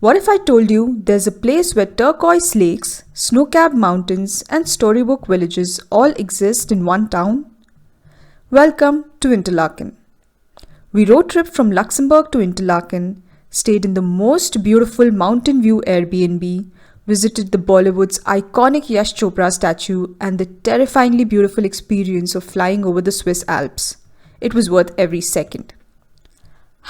What if I told you there's a place where turquoise lakes, snow-capped mountains, and storybook villages all exist in one town? Welcome to Interlaken. We road tripped from Luxembourg to Interlaken, stayed in the most beautiful mountain view Airbnb, visited the Bollywood's iconic Yash Chopra statue, and the terrifyingly beautiful experience of flying over the Swiss Alps. It was worth every second.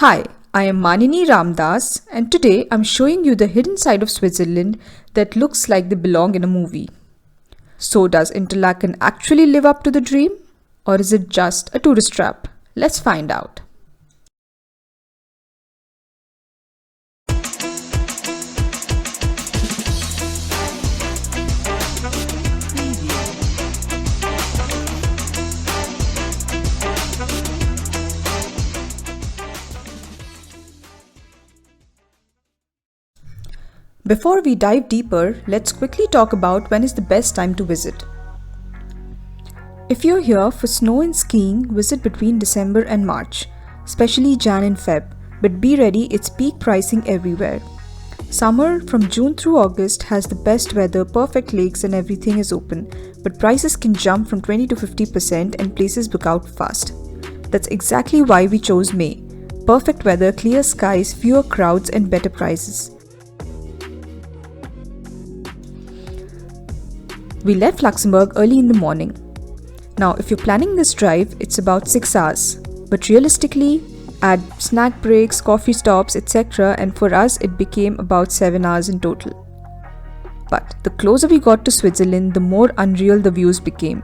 Hi, I am Manini Ramdas, and today I'm showing you the hidden side of Switzerland that looks like they belong in a movie. So does Interlaken actually live up to the dream? Or is it just a tourist trap? Let's find out. Before we dive deeper, let's quickly talk about when is the best time to visit. If you're here for snow and skiing, visit between December and March, especially Jan and Feb, but be ready, it's peak pricing everywhere. Summer from June through August has the best weather, perfect lakes and everything is open, but prices can jump from 20 to 50% and places book out fast. That's exactly why we chose May. Perfect weather, clear skies, fewer crowds and better prices. We left Luxembourg early in the morning. Now, if you're planning this drive, it's about 6 hours. But realistically, add snack breaks, coffee stops, etc. and for us, it became about 7 hours in total. But the closer we got to Switzerland, the more unreal the views became.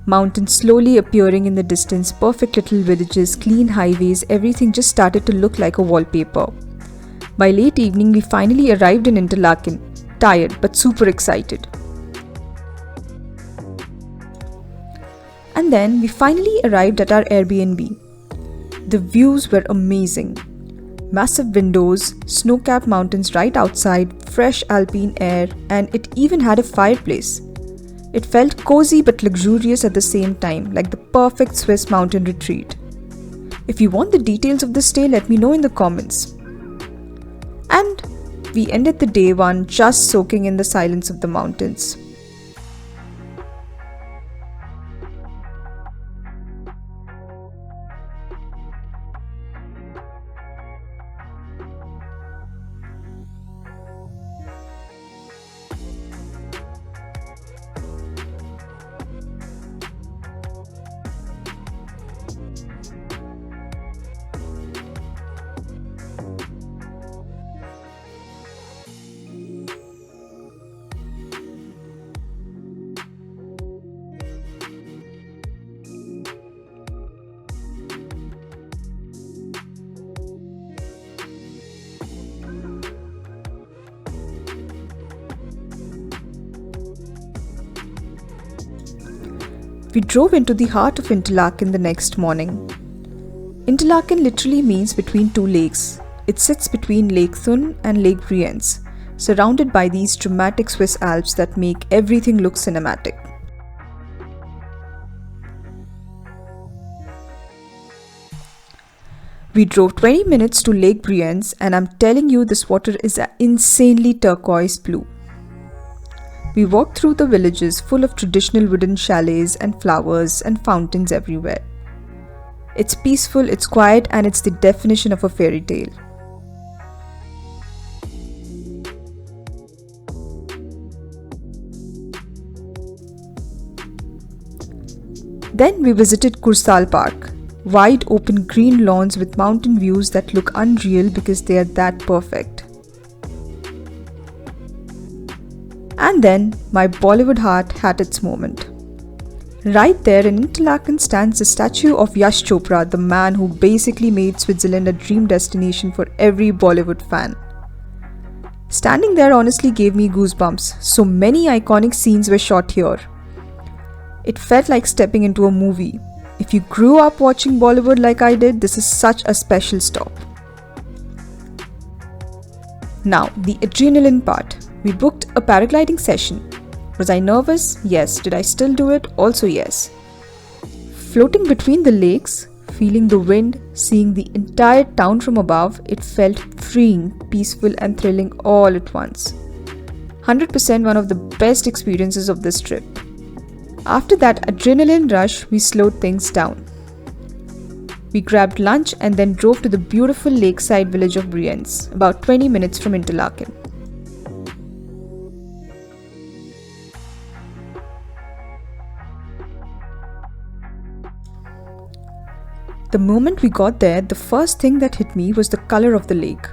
Mountains slowly appearing in the distance, perfect little villages, clean highways, everything just started to look like a wallpaper. By late evening, we finally arrived in Interlaken, tired but super excited. And then we finally arrived at our Airbnb. The views were amazing. Massive windows, snow-capped mountains right outside, fresh alpine air, and it even had a fireplace. It felt cozy but luxurious at the same time, like the perfect Swiss mountain retreat. If you want the details of the stay, let me know in the comments. And we ended the day one just soaking in the silence of the mountains. We drove into the heart of Interlaken the next morning. Interlaken literally means between two lakes. It sits between Lake Thun and Lake Brienz, surrounded by these dramatic Swiss Alps that make everything look cinematic. We drove 20 minutes to Lake Brienz and I'm telling you this water is insanely turquoise blue. We walked through the villages full of traditional wooden chalets and flowers and fountains everywhere. It's peaceful, it's quiet, and it's the definition of a fairy tale. Then we visited Kursaal Park, wide open green lawns with mountain views that look unreal because they are that perfect. And then, my Bollywood heart had its moment. Right there in Interlaken stands the statue of Yash Chopra, the man who basically made Switzerland a dream destination for every Bollywood fan. Standing there honestly gave me goosebumps. So many iconic scenes were shot here. It felt like stepping into a movie. If you grew up watching Bollywood like I did, this is such a special stop. Now, the adrenaline part. We booked a paragliding session. Was I nervous? Yes. Did I still do it? Also yes. Floating between the lakes, feeling the wind, seeing the entire town from above, it felt freeing, peaceful, and thrilling all at once. 100% one of the best experiences of this trip. After that adrenaline rush, we slowed things down. We grabbed lunch and then drove to the beautiful lakeside village of Brienz, about 20 minutes from Interlaken. The moment we got there, the first thing that hit me was the color of the lake.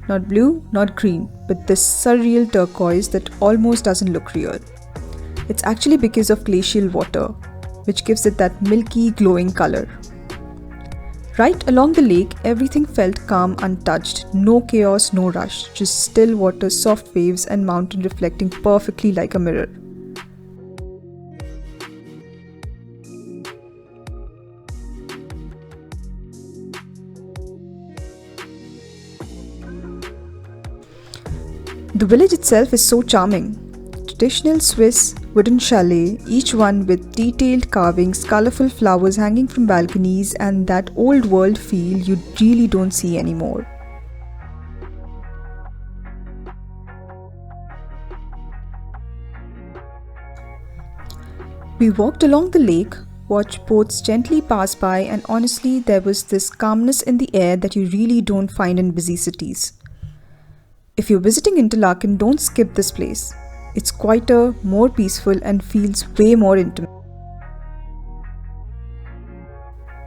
Not blue, not green, but this surreal turquoise that almost doesn't look real. It's actually because of glacial water, which gives it that milky, glowing color. Right along the lake, everything felt calm, untouched. No chaos, no rush, just still water, soft waves, and mountain reflecting perfectly like a mirror. The village itself is so charming. Traditional Swiss wooden chalet, each one with detailed carvings, colorful flowers hanging from balconies, and that old world feel you really don't see anymore. We walked along the lake, watched boats gently pass by, and honestly, there was this calmness in the air that you really don't find in busy cities. If you're visiting Interlaken, don't skip this place. It's quieter, more peaceful, and feels way more intimate.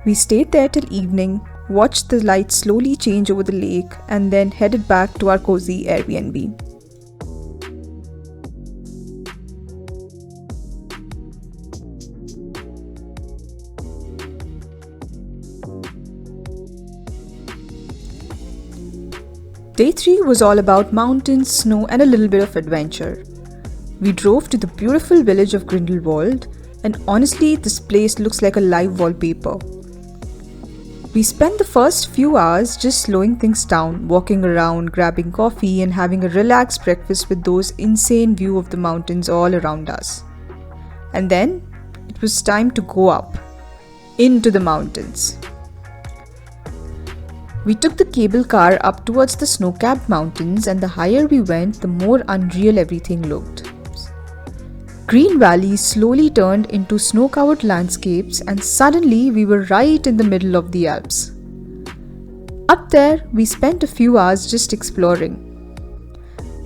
We stayed there till evening, watched the lights slowly change over the lake, and then headed back to our cozy Airbnb. Day 3 was all about mountains, snow, and a little bit of adventure. We drove to the beautiful village of Grindelwald, and honestly, this place looks like a live wallpaper. We spent the first few hours just slowing things down, walking around, grabbing coffee, and having a relaxed breakfast with those insane view of the mountains all around us. And then, it was time to go up, into the mountains. We took the cable car up towards the snow-capped mountains, and the higher we went, the more unreal everything looked. Green valleys slowly turned into snow-covered landscapes, and suddenly we were right in the middle of the Alps. Up there, we spent a few hours just exploring.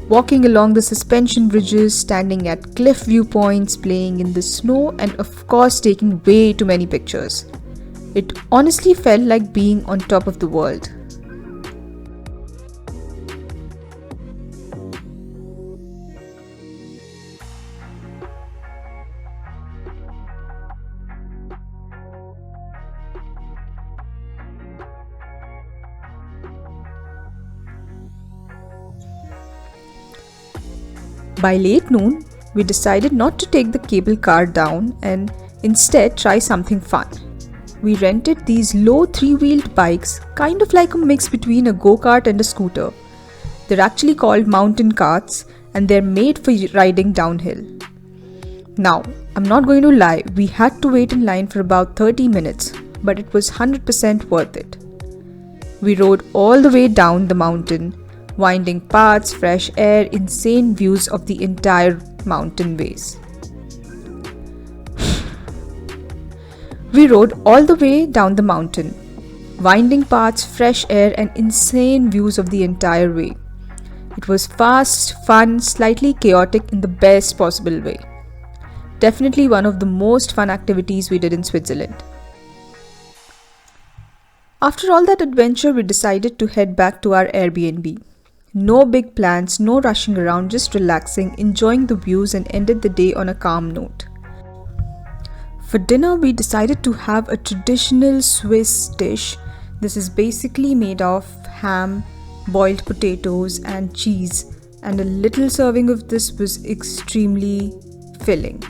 Walking along the suspension bridges, standing at cliff viewpoints, playing in the snow, and of course taking way too many pictures. It honestly felt like being on top of the world. By late noon, we decided not to take the cable car down and instead try something fun. We rented these low 3-wheeled bikes, kind of like a mix between a go-kart and a scooter. They're actually called mountain carts, and they're made for riding downhill. Now, I'm not going to lie, we had to wait in line for about 30 minutes, but it was 100% worth it. We rode all the way down the mountain, winding paths, fresh air, insane views of the entire mountain base. We rode all the way down the mountain, winding paths, fresh air, and insane views of the entire way. It was fast, fun, slightly chaotic in the best possible way. Definitely one of the most fun activities we did in Switzerland. After all that adventure, we decided to head back to our Airbnb. No big plans, no rushing around, just relaxing, enjoying the views, and ended the day on a calm note. For dinner, we decided to have a traditional Swiss dish. This is basically made of ham, boiled potatoes, and cheese, and a little serving of this was extremely filling.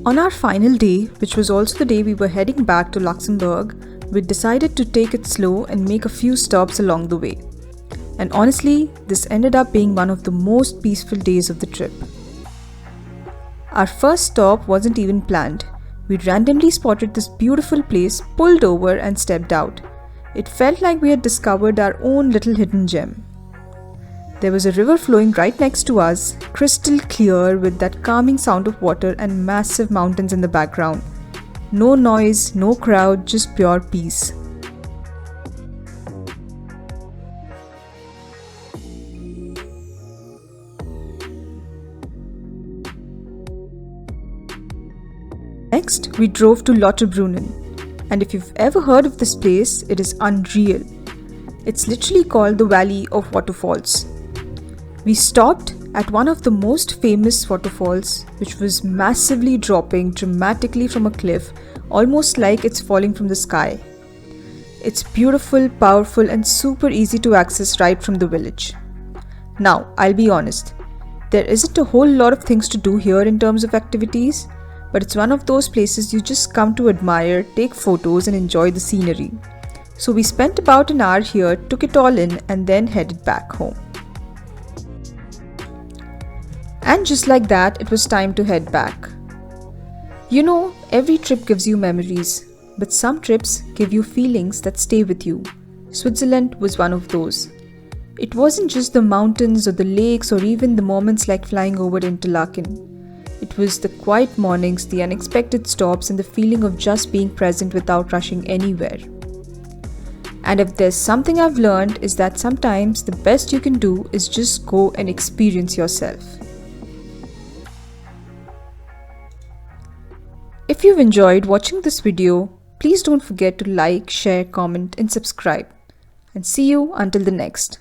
On our final day, which was also the day we were heading back to Luxembourg, we decided to take it slow and make a few stops along the way. And honestly, this ended up being one of the most peaceful days of the trip. Our first stop wasn't even planned. We randomly spotted this beautiful place, pulled over and stepped out. It felt like we had discovered our own little hidden gem. There was a river flowing right next to us, crystal clear with that calming sound of water and massive mountains in the background. No noise, no crowd, just pure peace. Next, we drove to Lauterbrunnen, and if you've ever heard of this place, it is unreal. It's literally called the Valley of Waterfalls. We stopped at one of the most famous waterfalls, which was massively dropping dramatically from a cliff, almost like it's falling from the sky. It's beautiful, powerful, and super easy to access right from the village. Now, I'll be honest, there isn't a whole lot of things to do here in terms of activities, but it's one of those places you just come to admire, take photos, and enjoy the scenery. So we spent about an hour here, took it all in, and then headed back home. And just like that, it was time to head back. You know, every trip gives you memories, but some trips give you feelings that stay with you. Switzerland was one of those. It wasn't just the mountains or the lakes or even the moments like flying over Interlaken. It was the quiet mornings, the unexpected stops, and the feeling of just being present without rushing anywhere. And if there's something I've learned is that sometimes the best you can do is just go and experience yourself. If you've enjoyed watching this video, please don't forget to like, share, comment, and subscribe. And see you until the next.